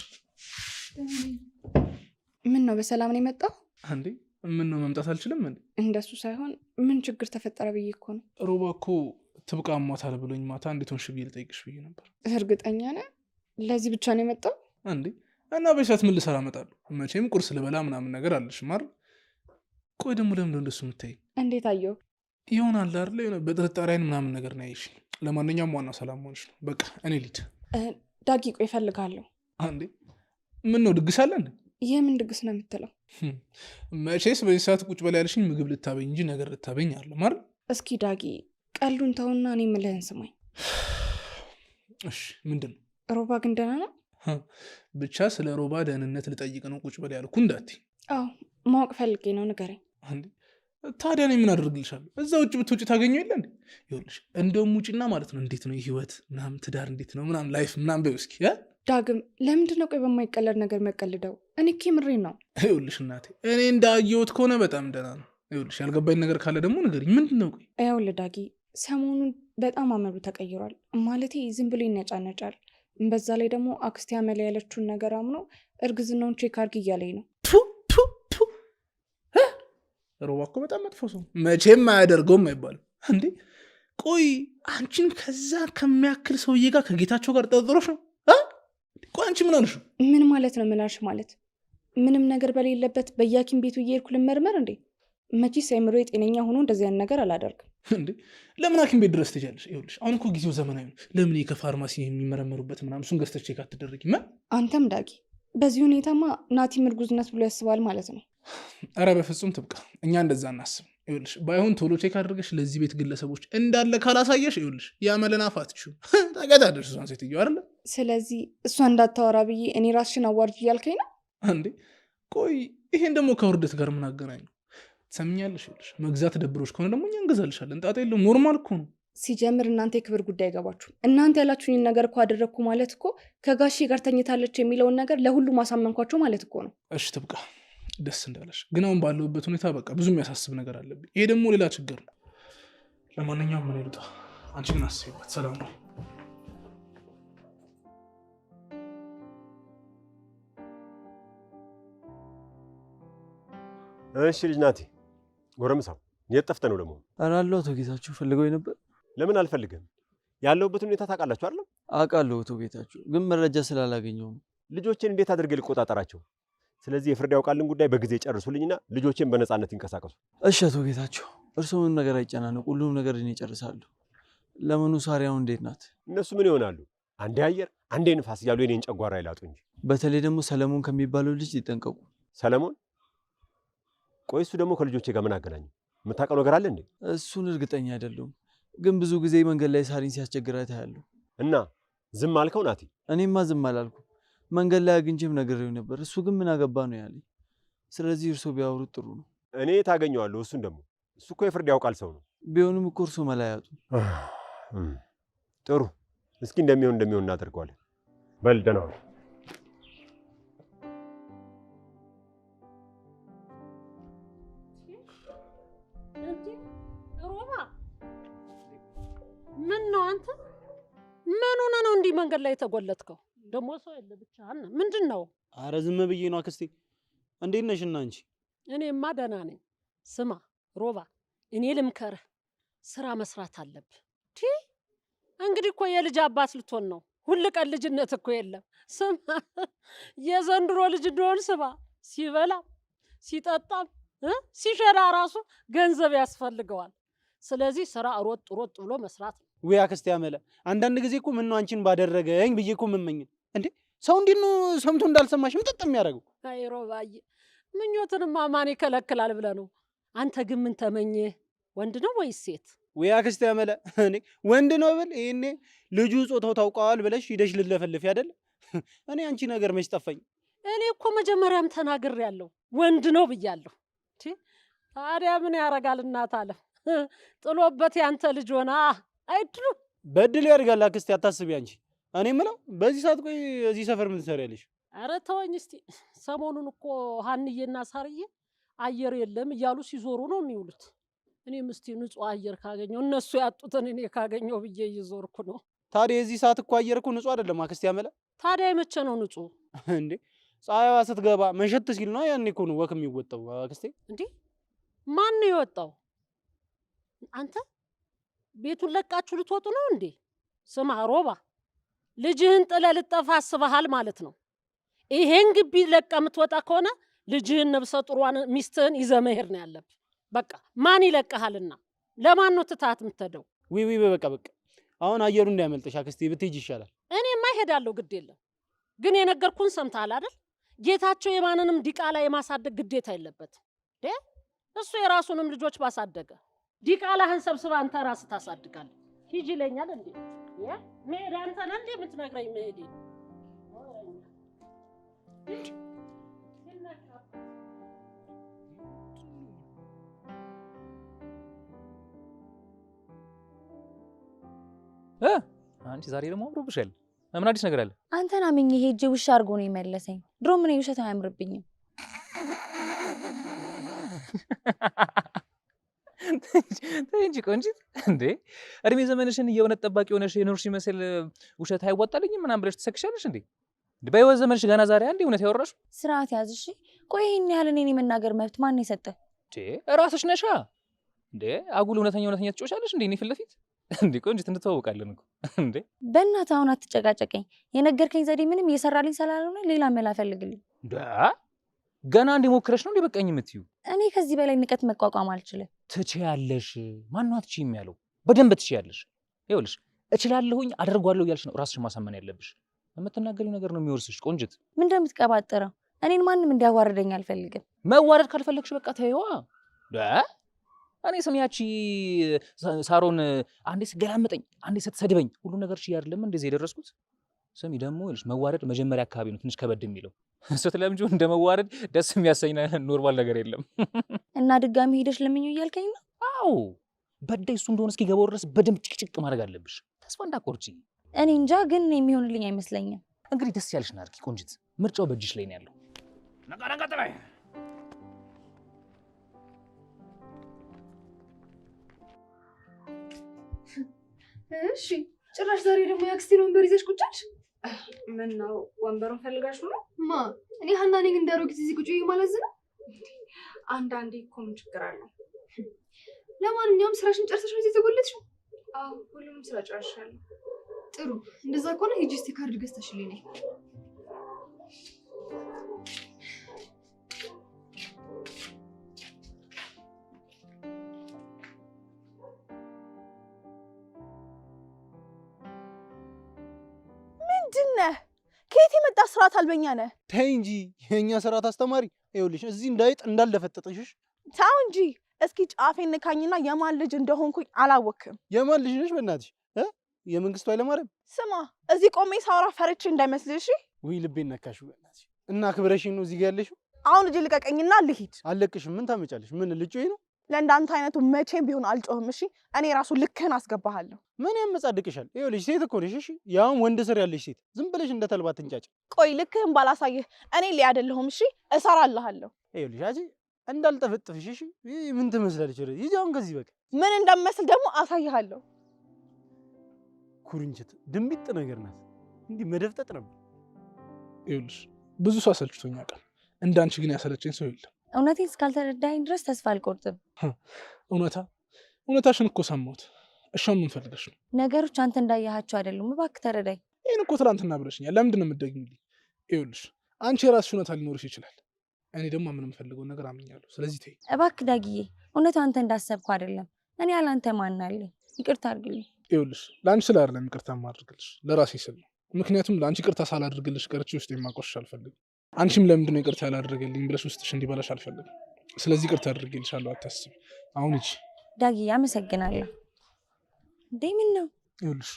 S7: ምን ነው በሰላም ነው የመጣው?
S9: አንዴ ምን ነው መምጣት አልችልም እንዴ?
S7: እንደሱ ሳይሆን ምን ችግር ተፈጠረ ብዬ እኮ ነው።
S9: ሮባ እኮ ትብቃ አሟታል ብሎኝ ማታ እንዴት ሆንሽ ብዬ ልጠይቅሽ ብዬ ነበር።
S7: እርግጠኛ ነህ? ለዚህ ብቻ ነው የመጣው?
S9: አንዴ እና በሰዓት ምን ልሰራ እመጣለሁ? መቼም ቁርስ ልበላ ምናምን ነገር አለሽ ማር። ቆይ ደግሞ ለምን እንደሱ የምታይ?
S7: እንዴት አየው?
S9: ይሆናል አይደል? የሆነ በጥርጣሬ አይን ምናምን ነገር ነው ያይሽ። ለማንኛውም ዋናው ሰላም መሆንሽ ነው። በቃ እኔ ልሂድ።
S7: ዳጊ ቆይ እፈልጋለሁ።
S9: አንዴ ምን ነው ድግስ አለ እንዴ?
S7: የምን ድግስ ነው የምትለው?
S9: መቼስ በዚህ ሰዓት ቁጭ በላይ ያልሽኝ ምግብ ልታበኝ እንጂ ነገር ልታበኝ አለ ማር።
S7: እስኪ ዳጊ ቀሉን ተውና እኔ የምልህን ስማኝ።
S9: እሺ ምንድን ነው?
S7: ሮባ ግን ደህና ነው?
S9: ብቻ ስለ ሮባ ደህንነት ልጠይቅ ነው ቁጭ በላይ ያልኩ እንዳትይ።
S7: አዎ ማወቅ ፈልጌ ነው፣ ንገረኝ።
S9: አንዴ ታዲያ እኔ ምን አደርግልሻለሁ? እዛ ውጭ ብትውጪ ታገኘው የለ እንዴ? ይኸውልሽ እንደውም ውጪና ማለት ነው እንዴት ነው ህይወት ምናምን ትዳር እንዴት ነው ምናምን ላይፍ ምናምን በይው እስኪ።
S7: ዳግም ለምንድን ነው ቆይ በማይቀለድ ነገር የሚያቀልደው? እኔ እኮ የምሬን ነው።
S9: ይኸውልሽ እናቴ እኔ እንዳየሁት ከሆነ በጣም ደህና ነው። ይኸውልሽ ያልገባኝ ነገር ካለ ደግሞ ንገሪኝ። ምንድን ነው? ቆይ
S7: ይኸውልህ ዳጊ ሰሞኑን በጣም አመሉ ተቀይሯል። ማለቴ ዝም ብሎ ይነጫነጫል። በዛ ላይ ደግሞ አክስቴ አመል ያለችውን ነገር አምኖ እርግዝናውን ቼክ አድርግ እያለኝ ነው።
S9: ሮባ እኮ በጣም መጥፎ ሰው፣ መቼም አያደርገውም አይባልም እንዴ። ቆይ አንቺን ከዛ ከሚያክል ሰውዬ ጋር ከጌታቸው ጋር ጠርጥሮሽ ነው? ቆይ አንቺ ምን አልሽ?
S7: ምን ማለት ነው? ምን አልሽ ማለት? ምንም ነገር በሌለበት በየሐኪም ቤቱ እየሄድኩ ልመርመር እንዴ? መቼስ አይምሮ የጤነኛ ሆኖ እንደዚህ አይነት ነገር አላደርግም
S9: እንዴ። ለምን ሐኪም ቤት ድረስ ትሄጃለሽ? ይኸውልሽ አሁን እኮ ጊዜው ዘመናዊ ነው። ለምን ከፋርማሲ የሚመረመሩበት ምናምን እሱን ገዝተሽ ቼክ አትደረጊም?
S7: አንተም ዳጊ በዚህ ሁኔታማ ናቲም እርጉዝነት ብሎ ያስባል ማለት ነው።
S9: ኧረ በፍጹም ትብቃ፣ እኛ እንደዛ እናስብ። ይኸውልሽ ባይሆን ቶሎ ቼክ አድርገሽ ለዚህ ቤት ግለሰቦች እንዳለ ካላሳየሽ ይኸውልሽ ያመለናፋትችሁ ታገዳደሽ እሷን ሴትዮ አይደለ?
S7: ስለዚህ እሷ እንዳታወራ ብዬ እኔ ራስሽን አዋርጅ እያልከኝ ነው
S9: እንዴ? ቆይ ይሄን ደግሞ ከውርደት ጋር ምን አገናኘው? ትሰምኛለሽ? ይኸውልሽ መግዛት ደብሮች ከሆነ ደግሞ እኛ እንገዛልሻለን። ጣጣ የለውም፣ ኖርማል እኮ ነው።
S7: ሲጀምር እናንተ የክብር ጉዳይ አይገባችሁ። እናንተ ያላችሁኝን ነገር እኮ አደረግኩ ማለት እኮ ከጋሼ ጋር ተኝታለች የሚለውን ነገር ለሁሉ ማሳመንኳቸው ማለት እኮ ነው።
S9: እሺ ትብቃ፣ ደስ እንዳለሽ። ግን አሁን ባለሁበት ሁኔታ በቃ ብዙ የሚያሳስብ ነገር አለብኝ። ይሄ ደግሞ ሌላ ችግር ነው። ለማንኛውም ምን ይሉጣ፣ አንቺ ግን አስቢበት። ሰላም ነው።
S2: እሺ ልጅ ናቲ፣ ጎረምሳው የት ጠፍተህ ነው ደግሞ?
S5: ኧረ አለሁ አቶ ጌታችሁ፣ ፈልገው ነበር።
S2: ለምን አልፈልግም? ያለሁበትን ሁኔታ ታውቃላችሁ አይደል?
S5: አውቃለሁ አቶ ጌታችሁ፣ ግን መረጃ ስላላገኘው ነው።
S2: ልጆቼን እንዴት አድርጌ ልቆጣጠራቸው? ስለዚህ የፍርድ ያውቃልን ጉዳይ በጊዜ ጨርሱልኝና ልጆቼን በነፃነት ይንቀሳቀሱ።
S5: እሺ አቶ ጌታችሁ፣ እርስዎ ምንም ነገር አይጨናነቁ፣ ሁሉም ነገር እኔ እጨርሳለሁ። ለምኑ ሳሪያው እንዴት ናት?
S2: እነሱ ምን ይሆናሉ? አንዴ አየር አንዴ ንፋስ እያሉ የኔን ጨጓራ ይላጡ እንጂ።
S5: በተለይ ደግሞ ሰለሞን ከሚባለው ልጅ ይጠንቀቁ።
S2: ሰለሞን? ቆይ እሱ ደግሞ ከልጆቼ ጋር ምን አገናኘው? የምታውቀው ነገር አለ እንዴ?
S5: እሱን እርግጠኛ አይደለሁም፣ ግን ብዙ ጊዜ መንገድ ላይ ሳሪን ሲያስቸግራት ያያለሁ።
S2: እና ዝም አልከው ናቲ?
S5: እኔማ ዝም አላልኩም። መንገድ ላይ አግኝቼም ነግሬው ነበር። እሱ ግን ምን አገባ ነው ያለኝ። ስለዚህ እርሶ ቢያወሩት ጥሩ ነው።
S2: እኔ ታገኘዋለሁ። እሱን ደግሞ እሱ እኮ የፍርድ ያውቃል ሰው ነው።
S5: ቢሆንም እኮ እርሶ መላ ያጡ።
S2: ጥሩ፣ እስኪ እንደሚሆን እናደርገዋለን። በል ደህና ዋል።
S4: ምን ነው አንተ? ምን ሆነ ነው እንዲህ መንገድ ላይ የተጎለትከው? ደግሞ ሰው የለ ብቻህን። ምንድን ነው?
S1: አረ ዝም ብዬ ነው አክስቴ። እንዴት ነሽ? እና አንቺ?
S4: እኔማ ደህና ነኝ። ስማ ሮባ፣ እኔ ልምከርህ፣ ስራ መስራት አለብህ። እንግዲህ እኮ የልጅ አባት ልትሆን ነው። ሁል ቀን ልጅነት እኮ የለም። ስማ የዘንድሮ ልጅ እንደሆን ስማ፣ ሲበላም ሲጠጣም ሲሸራ ራሱ ገንዘብ ያስፈልገዋል። ስለዚህ ስራ ሮጥ ብሎ መስራት ነው።
S1: ወይ አክስቴ አመለ፣ አንዳንድ ጊዜ እኮ ምን ነው አንቺን ባደረገኝ ብዬ እኮ የምመኝ እንዴ። ሰው እንዴት ነው ሰምቶ እንዳልሰማሽ ምጥጥ የሚያደርገው?
S4: አይ ሮባዬ፣ ምኞትንማ ማን ይከለክላል ብለህ ነው። አንተ ግን ምን ተመኘህ? ወንድ ነው ወይስ ሴት?
S1: ወይ አክስቴ አመለ፣ እኔ ወንድ ነው ብል ይሄኔ ልጁ ጾታው ታውቀዋል ብለሽ ሂደሽ ልለፈልፍ አይደል? እኔ አንቺ ነገር መች ጠፋኝ?
S4: እኔ እኮ መጀመሪያም ተናግሬያለሁ፣ ወንድ ነው ብያለሁ። ታዲያ ምን ያደርጋል? እናት አለ ጥሎበት ያንተ ልጅ ሆና አይድሉ
S1: በድል ያድርጋል። አክስቴ አታስቢ አንቺ። እኔ የምለው በዚህ ሰዓት ቆይ እዚህ ሰፈር ምን ትሰሪያለሽ?
S4: ኧረ ተወኝ እስቲ። ሰሞኑን እኮ ሀንዬና ሳርዬ አየር የለም እያሉ ሲዞሩ ነው የሚውሉት። እኔም እስቲ ንጹህ አየር ካገኘው እነሱ ያጡትን እኔ ካገኘው ብዬ እየዞርኩ ነው።
S1: ታዲያ የዚህ ሰዓት እኮ አየር እኮ ንጹህ አይደለም አክስቴ አመለ።
S4: ታዲያ የመቼ ነው ንጹህ?
S1: እንዴ ፀሐይዋ ስትገባ መሸት ሲል ነው ያኔ እኮ ነው ወክ የሚወጣው አክስቴ።
S4: እንዴ ማን ነው የወጣው? አንተ ቤቱን ለቃችሁ ልትወጡ ነው እንዴ? ስማ ሮባ፣ ልጅህን ጥለህ ልጠፋ አስበሃል ማለት ነው። ይሄን ግቢ ለቀህ የምትወጣ ከሆነ ልጅህን ነብሰ ጡሯን ሚስትህን ይዘህ መሄድ ነው ያለብህ። በቃ ማን ይለቀሃልና? ለማን ነው ትታት የምትሄደው?
S1: ዊ በቃ አሁን አየሩ እንዳያመልጥሽ አክስቴ፣ ብትሄጂ ይሻላል።
S4: እኔማ እሄዳለሁ፣ ግድ የለም። ግን የነገርኩህን ሰምተሃል አይደል? ጌታቸው የማንንም ዲቃላ የማሳደግ ግዴታ የለበትም። እሱ የራሱንም ልጆች ባሳደገ ዲቃላህን ሰብስባ አንተ ራስህ ታሳድጋለህ። ሂጂ ይለኛል እንዴ? መሄድ አንተ ነህ እንዴ የምትነግረኝ? መሄድ
S8: አንቺ ዛሬ ደግሞ አምሮብሻል። ምን አዲስ ነገር አለ?
S10: አንተን አምኜ ሄጄ ውሻ አድርጎ ነው የመለሰኝ። ድሮ ምን ውሸት አያምርብኝም።
S8: ተይ እንጂ ቆንጂት፣ እንዴ እድሜ ዘመንሽን የእውነት ጠባቂ ሆነሽ የኖርሽ ይመስል ውሸት አይወጣልኝም ምናምን ብለሽ ትሰክሻለሽ እንዴ? በህይወት ዘመንሽ ገና ዛሬ አንዴ እውነት ያወራሽ?
S10: ስርዓት ያዝ እሺ። ቆይ ይሄን ያህል እኔን የመናገር መብት ማን ነው የሰጠህ?
S8: ራስሽ ነሻ እንዴ። አጉል እውነተኛ ትጮሻለሽ እንዴ እኔ ፊት ለፊት? እንዴ ቆንጂት እንተዋወቃለን እኮ እንዴ።
S10: በእናትህ አሁን አትጨቃጨቀኝ። የነገርከኝ ዘዴ ምንም እየሰራልኝ ስላልሆነ ሌላ መላ ፈልግልኝ።
S8: ገና እንዲሞክረሽ ነው እንዴ በቃኝ የምትዩ?
S10: እኔ ከዚህ በላይ ንቀት መቋቋም አልችልም።
S8: ትችያለሽ። ማነው አትችይም ያለው? በደንብ ትችያለሽ። ይኸውልሽ እችላለሁኝ አደርጓለሁ እያልሽ ነው ራስሽን ማሳመን ያለብሽ። የምትናገሪው ነገር ነው የሚወርስሽ ቆንጅት።
S10: ምን እንደምትቀባጥረው? እኔን ማንም እንዲያዋርደኝ አልፈልግም።
S8: መዋረድ ካልፈለግሽ በቃ ተይዋ። እኔ ስሚያቺ ሳሮን አንዴ ስገላምጠኝ አንዴ ስትሰድበኝ ሁሉ ነገር ሺ አይደለም እንደዚህ የደረስኩት። ስሚ ደግሞ ይኸውልሽ መዋረድ መጀመሪያ አካባቢ ነው ትንሽ ከበድ የሚለው። ስትለምጂው እንደ መዋረድ ደስ የሚያሰኝ ኖርማል ነገር የለም።
S10: እና ድጋሚ ሄደሽ ለምኙ እያልከኝ ነው?
S8: አዎ በዳይ እሱ እንደሆነ እስኪገባው ድረስ በደንብ ጭቅጭቅ ማድረግ አለብሽ። ተስፋ እንዳትቆርጪ።
S10: እኔ እንጃ ግን የሚሆንልኝ አይመስለኝም።
S8: እንግዲህ ደስ ያለሽን አድርጊ ቆንጅት። ምርጫው በእጅሽ ላይ ነው ያለው። ነቃ ጥላይ
S6: እሺ ጭራሽ ዛሬ ደግሞ የአክስቴን ወንበር ይዘሽ ቁጭ አልሽ?
S7: ምን ነው ወንበሩን ፈልጋሽ ነው?
S6: ማ እኔ ሀና ነኝ እንዳሮጊት እዚህ ቁጭ ማለት ነው?
S7: አንዳንዴ እኮ ምን ችግር አለው?
S6: ለማንኛውም ስራሽን ጨርሰሽ ነው የተጎለትሽው?
S7: አዎ ሁሉንም ስራ ጨርሻለሁ።
S6: ጥሩ እንደዛ ከሆነ ሂጂ እስቲ ካርድ ገዝተሽልኝ ነይ።
S11: ምንድነህ? ከየት የመጣ ስርዓት አልበኛ ነህ?
S1: ተይ እንጂ የኛ ስርዓት አስተማሪ። ይኸውልሽ እዚህ እንዳይጥ እንዳልደፈጠጥሽሽ።
S11: ታው እንጂ እስኪ ጫፌን ንካኝና የማን ልጅ እንደሆንኩኝ አላወቅም።
S1: የማን ልጅ ነሽ በእናትሽ? የመንግስቱ ኃይለማርያም።
S11: ስማ እዚህ ቆሜ ሳውራ ፈርቼ እንዳይመስልሽ።
S1: ውይ ልቤን ነካሽው በእናትሽ። እና ክብረሽኝ ነው እዚህ ጋር ያለሽው?
S11: አሁን እጅ ልቀቀኝና ልሂድ።
S1: አለቅሽም። ምን ታመጫለሽ? ምን ልጮይ ነው?
S11: ለእንዳንተ አይነቱ መቼም ቢሆን አልጮህም። እሺ እኔ ራሱ ልክህን አስገባሃለሁ።
S1: ምን ያመጻድቅሻል? ይኸውልሽ ሴት እኮ ነሽ። እሺ ያውም ወንድ ስር ያለሽ ሴት ዝም ብለሽ እንደ ተልባ ትንጫጭ።
S11: ቆይ ልክህን ባላሳይህ እኔ ላይ አይደለሁም። እሺ እሰራልሃለሁ።
S1: ይኸውልሽ አጂ እንዳልጠፈጥፍሽ። እሺ ምን ትመስላለች? ወደ ይዛውን ከዚህ በቃ
S11: ምን እንደምመስል ደግሞ አሳይሃለሁ።
S1: ኩርንችት ድንቢጥ ነገር ናት። እንዲህ መደፍጠጥ ነበር።
S9: ይኸውልሽ ብዙ ሰው አሰልችቶኝ ያውቃል። እንዳንቺ ግን ያሰለቸኝ ሰው የለም።
S10: እውነቴን እስካልተረዳኝ ድረስ ተስፋ አልቆርጥም።
S9: እውነታሽን እኮ ሰማሁት። እሺ ምን ፈልገሽ ነው?
S10: ነገሮች አንተ እንዳያሃቸው አይደሉም። እባክህ ተረዳኝ።
S9: ይሄን እኮ ትናንትና ብለሽኛል። ለምንድን ነው የምትደግሚልኝ? ይኸውልሽ አንቺ የራስሽ እውነታ ሊኖርሽ ይችላል። እኔ ደግሞ ምን የምፈልገውን ነገር አምኛለሁ። ስለዚህ ተይ
S10: እባክህ ዳግዬ። እውነቱ አንተ እንዳሰብኩ አይደለም። እኔ ያላንተ ማን አለኝ? ይቅርታ አድርግልኝ።
S9: ይኸውልሽ ለአንቺ ስለ አይደለም ይቅርታ የማደርግልሽ ለራሴ ስል ነው። ምክንያቱም ለአንቺ ይቅርታ ሳላደርግልሽ ቀርቼ ውስጥ የማቆሽሽ አልፈልግም። አንቺም ለምንድን ነው ይቅርታ ያላደረገልኝ ብለሽ ውስጥሽ እንዲበላሽ አልፈልግም። ስለዚህ ይቅርታ አድርጌልሻለሁ፣ አታስቢ። አሁን ሂጂ።
S10: ዳግዬ አመሰግናለሁ። እንዴ ምን ነው?
S9: ይኸውልሽ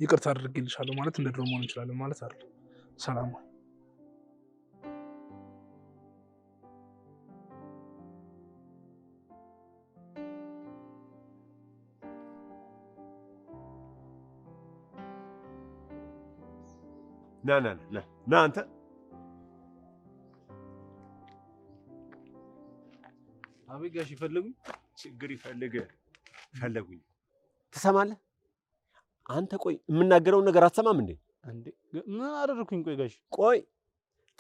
S9: ይቅርታ አድርጌልሻለሁ ማለት እንደ ድሮ መሆን እንችላለን ማለት አይደል። ሰላም
S2: ና አንተ
S1: አቤት ጋሽ ይፈልጉኝ።
S2: ችግር ፈለጉኝ። ትሰማለህ አንተ? ቆይ የምናገረውን ነገር አትሰማም እንዴ?
S1: እንዴ ምን አደረኩኝ? ቆይ ጋሽ
S2: ቆይ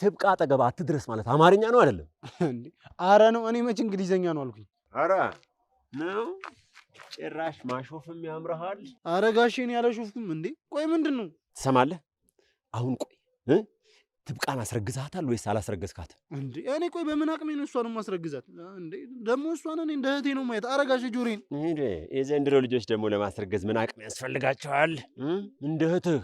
S2: ትብቃ አጠገብ አትድረስ ማለት አማርኛ ነው አይደለም
S1: እንዴ? አረ ነው። እኔ መች እንግሊዘኛ ነው አልኩኝ።
S2: አረ ነው ጭራሽ ማሾፍም ያምርሃል።
S1: አረ ጋሽ እኔ ያላሾፍኩም እንዴ። ቆይ ምንድን ነው?
S2: ትሰማለህ? አሁን ቆይ ትብቃን አስረግዛታል ወይስ አላስረገዝካት?
S1: እንዴ እኔ ቆይ በምን አቅሜ ነው እሷን ማስረግዛት? እንዴ ደግሞ እሷን እኔ እንደ እህቴ ነው ማየት። አረ ጋሽ ጆሮዬን
S2: እንዴ የዘንድሮ ልጆች ደግሞ ለማስረገዝ ምን አቅም ያስፈልጋቸዋል? እንደ እህትህ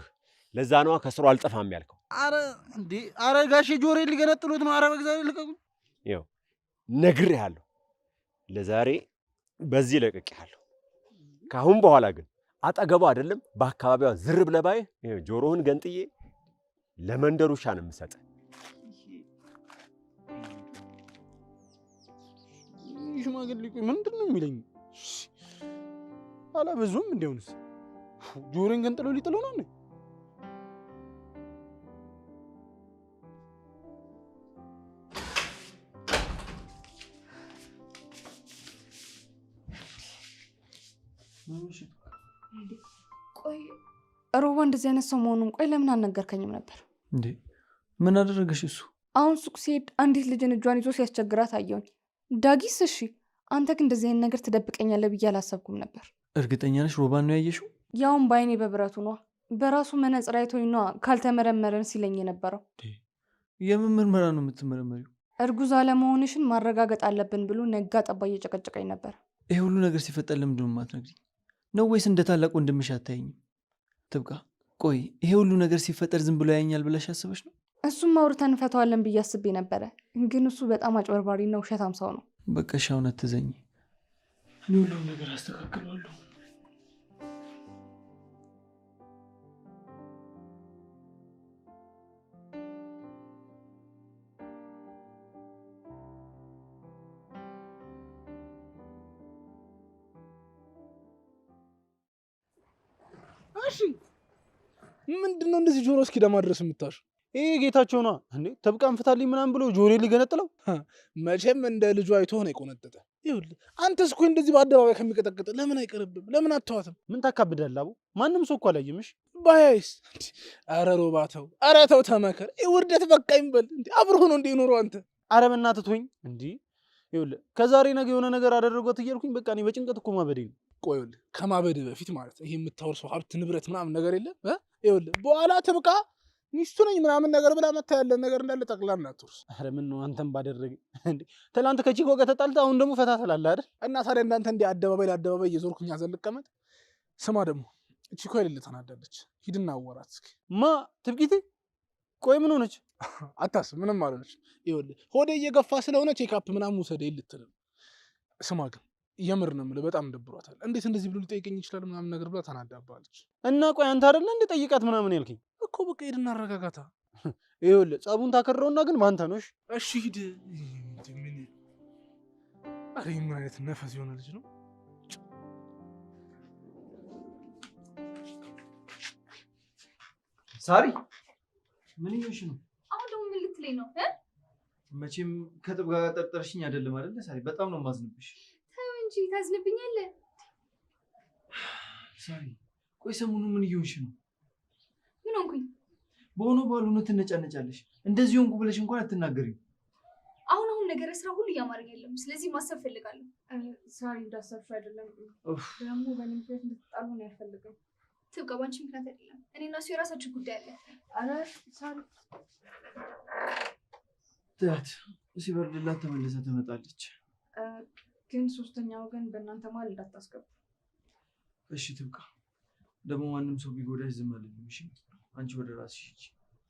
S2: ለዛ ነዋ ከስሩ አልጠፋም ያልከው።
S1: አረ እንዴ አረ ጋሽ ጆሮዬን ሊገነጥሉት ነው። አረ በእግዚአብሔር ልቀቁኝ።
S2: ይኸው ነግሬሃለሁ። ለዛሬ በዚህ ለቅቄሃለሁ። ከአሁን በኋላ ግን አጠገቧ አይደለም በአካባቢዋ ዝር ብለህ ባይህ ጆሮህን ገንጥዬ ለመንደር ውሻ ነው የምሰጥህ።
S1: ሽማግሌ ቆይ ምንድን ነው የሚለኝ? አላበዙም? እንደውንስ ጆሮን ግን ጥሎ ሊጥሎ ነው እንዴ?
S7: ቆይ ሮባ እንደዚህ አይነት ሰው መሆኑን ቆይ ለምን አልነገርከኝም ነበር
S5: እንዴ? ምን አደረገሽ እሱ?
S7: አሁን ሱቅ ሲሄድ አንዲት ልጅን እጇን ይዞ ሲያስቸግራት አየሁኝ። ዳጊስ እሺ፣ አንተ ግን እንደዚህ አይነት ነገር ትደብቀኛለህ ብዬ አላሰብኩም ነበር።
S5: እርግጠኛ ነሽ ሮባን ነው ያየሽው?
S7: ያውም በአይኔ በብረቱ ነዋ። በራሱ መነጽር አይቶኝ ነዋ ካልተመረመረን ሲለኝ የነበረው።
S5: የምን ምርመራ ነው የምትመረመሪው?
S7: እርጉዝ አለመሆንሽን ማረጋገጥ አለብን ብሎ ነጋ ጠባ እየጨቀጨቀኝ ነበር።
S5: ይሄ ሁሉ ነገር ሲፈጠር ለምንድን ነው የማትነግሪኝ? ነው ወይስ እንደ ታላቅ ወንድምሽ አታይኝም? ትብቃ። ቆይ ይሄ ሁሉ ነገር ሲፈጠር ዝም ብሎ ያየኛል ብለሽ አስበሽ ነው?
S7: እሱም አውርተን እንፈታዋለን ብዬ አስቤ ነበረ፣ ግን እሱ በጣም አጭበርባሪና ውሸታም ሰው ነው።
S5: በቃ እሺ አሁን አትዘኝ። እኔ ሁሉም ነገር አስተካክለዋለሁ።
S9: እሺ ምንድነው እንደዚህ ጆሮ እስኪ ደማድረስ የምታሽ?
S1: ይሄ ጌታቸው ነዋ እንዴ ተብቃን ፍታልኝ ምናምን ብሎ ጆሮ ሊገነጥለው።
S9: መቼም እንደ ልጁ አይቶ ነው የቆነጠጠ። ይኸውልህ አንተስ እኮ እንደዚህ በአደባባይ ከሚቀጠቅጥ ለምን አይቀርብም? ለምን አትተዋትም?
S1: ምን ታካብዳለህ አቡ? ማንም ሰው እኮ አላየምሽ።
S9: ባያይስ? ኧረ ሮባ ተው፣ ኧረ ተው ተመከር። ይህ ውርደት በቃ ይንበል። እንዲ አብረህ ነው እንደ ይኖረው አንተ።
S1: ኧረ በእናትህ ተወኝ እንዲ። ይኸውልህ ከዛሬ ነገ የሆነ ነገር አደረጓት እያልኩኝ በቃ እኔ በጭንቀት እኮ ማበዴ ነው።
S9: ቆይ ይኸውልህ ከማበድ በፊት ማለት ይሄ የምታወርሰው ሀብት ንብረት ምናምን ነገር የለም። ይኸውልህ በኋላ ትብቃ ሚስቱ ነኝ ምናምን ነገር ብላ መታ ያለን ነገር እንዳለ ጠቅላላ አትወርስ።
S1: ኧረ ምን ነው አንተም ባደረገ እንዴ? ትናንት ከቺኮ ጋር ተጣልተህ አሁን ደግሞ ፈታ ትላለህ አይደል?
S9: እና ታዲያ እንዳንተ እንዲህ አደባባይ ለአደባባይ እየዞርኩኝ ያዘን ልቀመጥ? ስማ ደግሞ ቺኮ የሌለ ተናዳለች። ሂድና አወራት እስኪ።
S1: ማ ትብቂቴ? ቆይ ምን ሆነች?
S9: አታስብ፣ ምንም አልሆነች። ይኸውልህ ሆዴ እየገፋ ስለሆነ ቼክአፕ ምናምን ውሰደ ልትል ነው። ስማ ግን የምር ነው የምልህ በጣም ደብሯታል። እንዴት እንደዚህ ብሎ ሊጠይቀኝ ይችላል ምናምን ነገር ብላ ተናዳባለች።
S1: እና ቆይ አንተ አይደለ እንደ ጠይቃት ምናምን ያልከኝ
S9: እኮ በቃ ሂድና አረጋጋታ።
S1: ይኸውልህ ጸቡን ታከረውና ግን ባንተ ነው።
S9: እሺ ሂድ። ኧረ ምን አይነት ነፈስ የሆነ ልጅ ነው።
S5: ሳሪ ምን ይሆንሽ ነው?
S6: አሁን ደግሞ ምን ልትለኝ ነው?
S5: መቼም ከጥብ ጋር ጠርጠርሽኝ አይደለም አይደለ ሳሪ? በጣም ነው የማዝንብሽ።
S6: ተው እንጂ ታዝንብኛለህ።
S5: ሳሪ ቆይ ሰሞኑን ምን እየሆንሽ ነው?
S6: ምን ሆንኩኝ?
S5: በሆነ ባልሆነ ትነጫነጫለሽ። እንደዚህ ሆንኩ ብለሽ እንኳን አትናገሪም።
S6: አሁን ነገር ስራ ሁሉ እያማረኝ አይደለም። ስለዚህ ማሰብ ፈልጋለሁ።
S7: ሳሪ እንዳሰብሽው አይደለም። ደግሞ በእኔ ምክንያት እንድትጣሉ ነው ያልፈልግም።
S6: ትብቃ፣ ባንቺ ምክንያት አይደለም። እኔ እና እሱ የራሳችን ጉዳይ አለ።
S7: ኧረ ሳሪ
S5: ትያት ሲበርድላት ተመልሳ ትመጣለች።
S7: ግን ሶስተኛ ወገን በእናንተ መሀል እንዳታስገቡ
S5: እሺ? ትብቃ። ደግሞ ማንም ሰው ቢጎዳሽ ዝም አልልም። እሺ? አንቺ ወደ ራስሽ ሂጂ።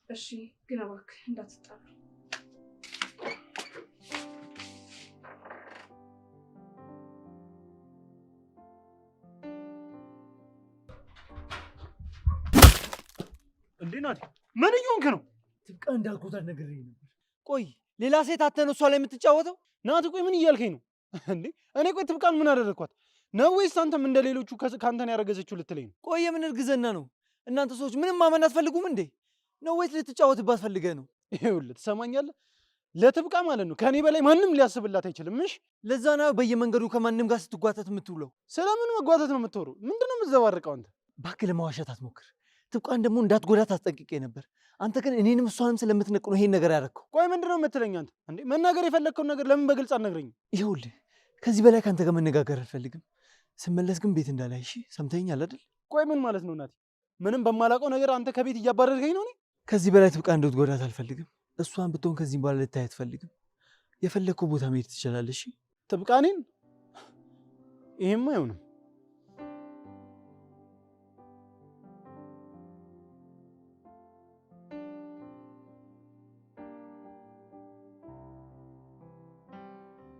S7: እሺ፣ ግን እባክህ እንዳትጣሉ።
S1: እንዴ ናቲ ምን እየሆንክ ነው?
S5: ትብቃ እንዳልኩት አልነገረኝ ነበር።
S12: ቆይ ሌላ ሴት አተን እሷ ላይ የምትጫወተው?
S1: ናቲ ቆይ ምን እያልከኝ ነው እንዴ? እኔ ቆይ ትብቃን ምን አደረግኳት ነው? ወይስ አንተም እንደ ሌሎቹ ከአንተን ያረገዘችው ልትለኝ ነው?
S12: ቆይ የምን እርግዝና ነው? እናንተ ሰዎች ምንም ማመን አትፈልጉም እንዴ? ነው ወይስ ልትጫወትባት ፈልገህ ነው?
S1: ይኸውልህ ትሰማኛለህ? ለትብቃ ማለት ነው ከኔ በላይ ማንም ሊያስብላት አይችልም። እሺ
S12: ለዛ ነው በየመንገዱ ከማንም ጋር ስትጓተት የምትውለው።
S1: ስለምን መጓተት ነው የምትወሩ? ምንድነው የምትዘባርቀው አንተ?
S12: እባክህ ለማዋሸት አትሞክር። ትብቃን ደግሞ እንዳትጎዳት አስጠንቅቄ ነበር። አንተ ግን እኔንም እሷንም ስለምትነቅ ነው ይሄን ነገር ያደረግከው።
S1: ቆይ ምንድነው የምትለኝ አንተ? እንዴ መናገር የፈለግከውን ነገር ለምን በግልጽ አትነግረኝም?
S12: ይኸውልህ ከዚህ በላይ ከአንተ ጋር መነጋገር አልፈልግም። ስመለስ ግን ቤት እንዳላይ እሺ? ሰምተኸኛል አይደል?
S1: ቆይ ምን ማለት ነው ናቲ? ምንም በማላውቀው ነገር አንተ ከቤት እያባረርከኝ ነው? እኔ
S12: ከዚህ በላይ ትብቃ እንድትጎዳት አልፈልግም። እሷን ብትሆን ከዚህም በኋላ ልታይ አትፈልግም። የፈለግከው ቦታ መሄድ ትችላለህ። እሺ?
S1: ትብቃ እኔን? ይሄማ አይሆንም።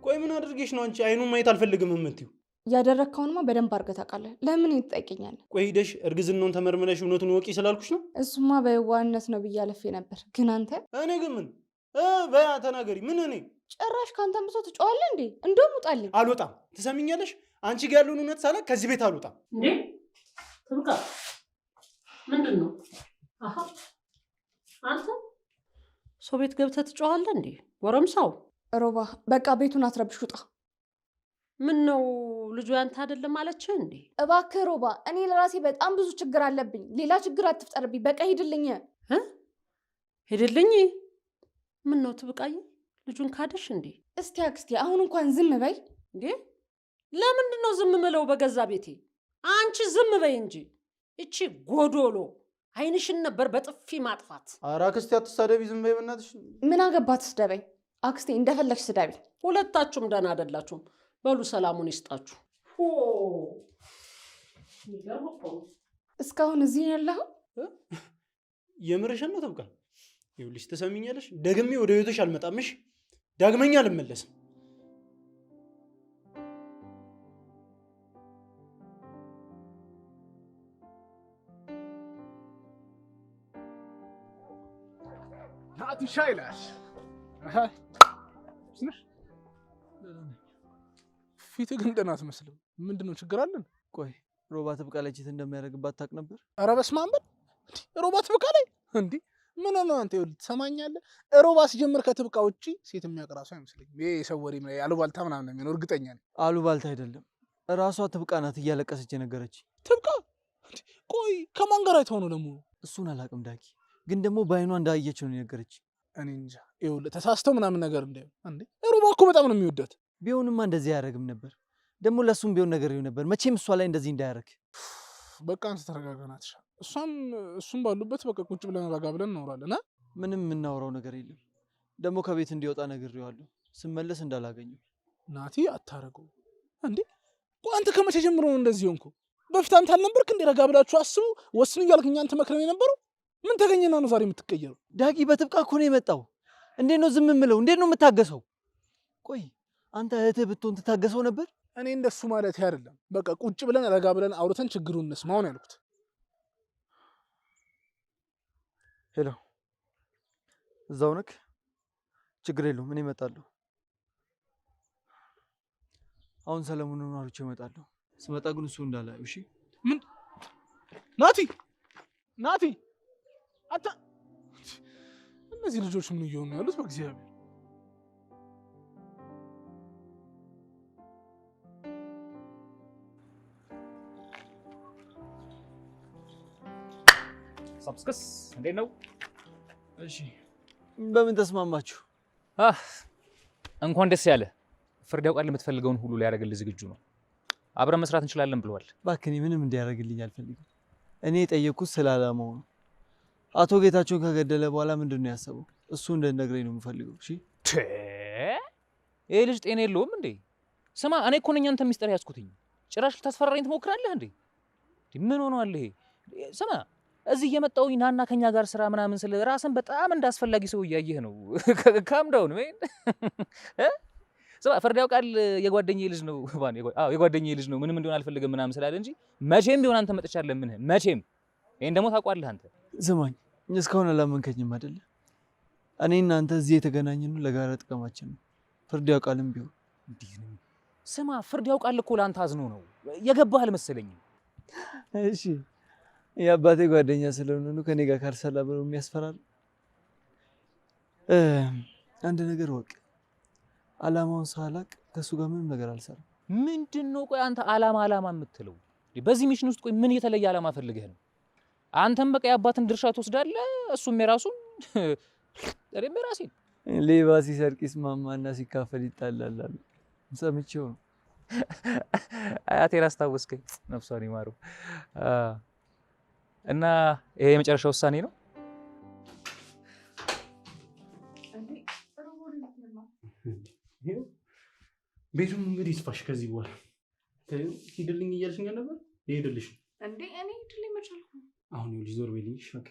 S1: ቆይ ምን አድርጌሽ ነው አንቺ አይኑን ማየት አልፈልግም የምትይው?
S7: ያደረግከውንማ በደንብ አድርገህ ታውቃለህ። ለምን ትጠይቀኛለህ?
S1: ቆይ ሂደሽ እርግዝናውን ተመርምረሽ እውነቱን ወቂ ስላልኩሽ ነው?
S7: እሱማ በየዋህነት ነው ብዬ አለፌ ነበር። ግን አንተ
S1: እኔ ግን ምን በያ ተናገሪ። ምን እኔ
S7: ጭራሽ ከአንተም ብሶ ትጮዋለህ እንዴ? እንደውም ውጣልኝ።
S1: አልወጣም። ትሰሚኛለሽ? አንቺ ጋር ያለውን እውነት ሳላውቅ ከዚህ ቤት አልወጣም።
S4: እንዴ ትብቃ ምንድን ነው? አሃ አንተ ሰው ቤት ገብተህ ትጮኻለህ እንዴ? ጎረምሳው
S3: ሮባ በቃ ቤቱን አትረብሽ፣ ውጣ።
S4: ምን ነው ልጁ ያንተ አይደለም አለችህ እንዴ?
S6: እባክህ ሮባ፣ እኔ ለራሴ በጣም ብዙ ችግር አለብኝ። ሌላ ችግር አትፍጠርብኝ። በቃ ሂድልኝ።
S4: ሄድልኝ? ምን ነው ትብቃዬ፣ ልጁን ካደሽ እንዴ?
S3: እስቲ አክስቴ አሁን እንኳን ዝም በይ
S4: እንዴ። ለምንድን ነው ዝም ምለው በገዛ ቤቴ? አንቺ ዝም በይ እንጂ። እቺ ጎዶሎ አይንሽን ነበር በጥፊ ማጥፋት።
S1: ኧረ አክስቴ አትሳደቢ፣ ዝም በይ በእናትሽ።
S3: ምን አገባት ስደበኝ። አክስቴ እንደፈለግሽ ስደቢ።
S4: ሁለታችሁም ደህና አይደላችሁም። በሉ ሰላሙን ይስጣችሁ።
S3: እስካሁን እዚህ ያለኸው?
S1: የምርሽን ነው ትብቃ? ይኸውልሽ ትሰሚኛለሽ፣ ደግሜ ወደ ቤቶሽ አልመጣምሽ፣ ዳግመኛ አልመለስም።
S9: ናቲ ሻይላሽ ፊት ግን ደህና አትመስልም። ምንድነው ችግር አለን?
S5: ቆይ ሮባ ትብቃ ላይ ቺት እንደሚያደርግባት ታውቅ ነበር?
S9: ኧረ በስመ አብ! ሮባ ትብቃ ላይ እንዴ? ምን ነው አንተ? ይኸውልህ ትሰማኛለህ? ሮባ ሲጀምር ከትብቃ ውጪ ሴት የሚያውቅ ራሱ አይመስለኝም። ይሄ የሰው ወሬ አሉባልታ ምናምን ነው የሚሆነው፣ እርግጠኛ ነኝ።
S5: አሉባልታ አይደለም፣ ራሷ ትብቃ ናት እያለቀሰች የነገረች።
S9: ትብቃ? ቆይ ከማን ጋር አይተው ነው ደግሞ?
S5: እሱን አላውቅም ዳጊ፣ ግን ደግሞ በአይኗ እንዳየች ነው የነገረች።
S9: እኔ እንጃ። ይኸውልህ ተሳስተው ምናምን ነገር እንዳይሆን። እንዴ ሮባ እኮ በጣም ነው የሚወዳት።
S5: ቢሆንማ እንደዚህ አያደርግም ነበር። ደግሞ ለሱም ቢሆን ነገር ይሁን ነበር። መቼም እሷ ላይ እንደዚህ እንዳያደርግ።
S9: በቃ አንተ ተረጋጋ ናትሻ። እሱም ባሉበት በቃ ቁጭ ብለን ረጋ ብለን እናወራለን።
S5: ምንም የምናወራው ነገር የለም። ደግሞ ከቤት እንዲወጣ ነግሬዋለሁ። ስመለስ እንዳላገኘው።
S9: ናቲ አታረገው እንዴ? ቆይ አንተ ከመቼ ጀምሮ ነው እንደዚህ ሆንኩ? በፊት አንተ አልነበርክ እንዴ ረጋ ብላችሁ አስቡ ወስኑ እያልክ እኛን ትመክረን የነበረው? ምን ተገኘና ነው ዛሬ የምትቀየረው?
S5: ዳጊ በትብቃ እኮ ነው የመጣው። እንዴት ነው ዝም የምለው? እንዴት ነው የምታገሰው? ቆይ አንተ እህትህ ብትሆን ትታገሰው ነበር?
S9: እኔ እንደሱ ማለት አይደለም። በቃ ቁጭ ብለን ረጋ ብለን አውርተን ችግሩን እንስማው ነው ያልኩት።
S5: ሄሎ፣ እዛው ነክ? ችግር የለውም እኔ እመጣለሁ። አሁን ሰለሞንን አውርቼ እመጣለሁ። ስመጣ ግን እሱ እንዳላየው። እሺ?
S9: ምን ናቲ አታ እነዚህ ልጆች ምን እየሆኑ ያሉት? በእግዚአብሔር
S8: ሰብስክስ እንዴት ነው?
S5: እሺ በምን ተስማማችሁ?
S8: እንኳን ደስ ያለ። ፍርድ ያውቃል የምትፈልገውን ሁሉ ሊያደርግልህ ዝግጁ ነው። አብረን መስራት እንችላለን ብለዋል።
S5: እባክህ እኔ ምንም እንዲያደርግልኝ አልፈልግም። እኔ የጠየቅኩት ስለ ዓላማው ነው። አቶ ጌታቸውን ከገደለ በኋላ ምንድን ነው ያሰበው? እሱ እንደነግረኝ ነው የምፈልገው። እሺ
S8: ይሄ ልጅ ጤና የለውም እንዴ? ስማ እኔ እኮ ነኝ አንተ ሚስጥር ያዝኩትኝ። ጭራሽ ልታስፈራራኝ ትሞክራለህ እንዴ? ምን ሆነዋል ይሄ? ስማ እዚህ እየመጣሁኝ ናና ከኛ ጋር ስራ ምናምን ስለ ራስን በጣም እንዳስፈላጊ ሰው እያየህ ነው። ካም ዳውን ሜን። ስማ ፍርድ ያውቃል የጓደኛዬ ልጅ ነው። የጓደኛዬ ልጅ ነው። ምንም እንዲሆን አልፈልግም ምናምን ስላለ እንጂ መቼም ቢሆን አንተ መጥቻለሁ። ምን መቼም ይሄን ደግሞ ታውቃለህ አንተ።
S5: ስማኝ እስካሁን አላመንከኝም አይደለ? እኔና አንተ እዚህ የተገናኘነው ለጋራ ጥቅማችን ነው። ፍርድ ያውቃልም ቢሆን
S8: እንዲህ ነው። ስማ ፍርድ ያውቃል እኮ ለአንተ አዝኖ ነው። የገባህ አልመሰለኝም።
S5: እሺ የአባቴ ጓደኛ ስለሆነ ነው ከኔ ጋር ካልሰራ ብለው የሚያስፈራሩ። አንድ ነገር ወቅ ዓላማውን ሳላቅ ከሱ ጋር ምንም ነገር አልሰራም።
S8: ምንድነው? ቆይ አንተ ዓላማ የምትለው በዚህ ሚሽን ውስጥ ቆይ ምን የተለየ ዓላማ ፈልገህ ነው? አንተም በቃ የአባትን ድርሻ ትወስዳለህ፣ እሱም የራሱን እኔም የራሴን።
S5: ሌባ ሲሰርቅ ይስማማና ሲካፈል ይጣላል አሉ። ሰምቼው ነው።
S8: አያቴን አስታወስከኝ። ነፍሷን ይማሩ። እና ይሄ የመጨረሻ ውሳኔ ነው?
S1: ቤቱም እንግዲህ ይስፋሽ። ከዚህ በኋላ ሂድልኝ እያልሽኝ ነበር። ይሄድልሽ
S3: እንዴ? እኔ ሂድልኝ መቻልኩ።
S1: አሁን ይኸውልሽ ዞር በይልኝ። ኦኬ